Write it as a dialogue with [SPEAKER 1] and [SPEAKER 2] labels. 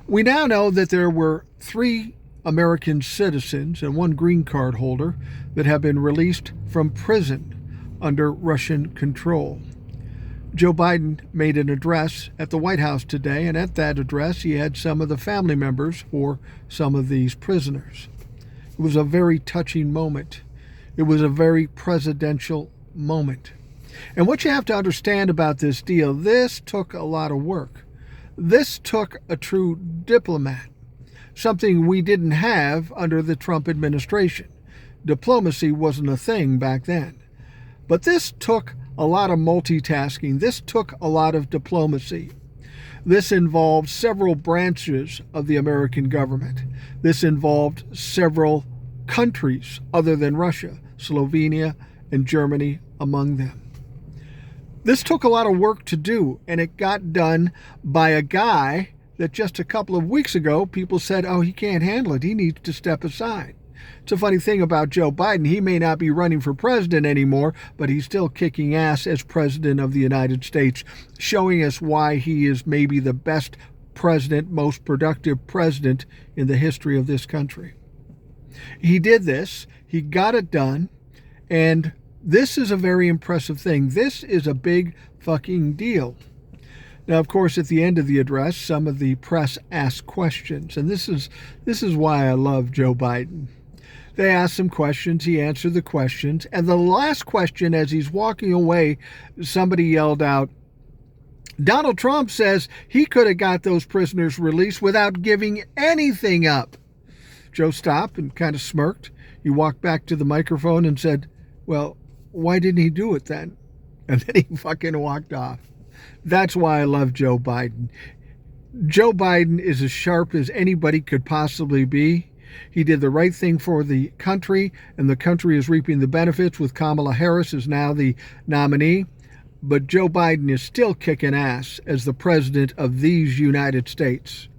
[SPEAKER 1] We now know that there were 3 American citizens and 1 green card holder that have been released from prison under Russian control. Joe Biden made an address at the White House today, and at that address he had some of the family members for some of these prisoners. It was a very touching moment. It was a very presidential moment. And what you have to understand about this deal, this took a lot of work. This took a true diplomat, something we didn't have under the Trump administration. Diplomacy wasn't a thing back then. But this took a lot of multitasking. This took a lot of diplomacy. This involved several branches of the American government. This involved several countries other than Russia, Slovenia and Germany among them. This took a lot of work to do, and it got done by a guy that just a couple of weeks ago people said, oh, he can't handle it. He needs to step aside. It's a funny thing about Joe Biden. He may not be running for president anymore, but he's still kicking ass as president of the United States, showing us why he is maybe the best president, most productive president in the history of this country. He did this. He got it done. And this is a very impressive thing. This is a big fucking deal. Now, of course, at the end of the address, some of the press asked questions. And this is why I love Joe Biden. They asked him questions. He answered the questions. And the last question, as he's walking away, somebody yelled out, Donald Trump says he could have got those prisoners released without giving anything up. Joe stopped and kind of smirked. He walked back to the microphone and said, well, why didn't he do it then? And then he fucking walked off. That's why I love Joe Biden. Joe Biden is as sharp as anybody could possibly be. He did the right thing for the country, and the country is reaping the benefits with Kamala Harris as now the nominee. But Joe Biden is still kicking ass as the president of these United States.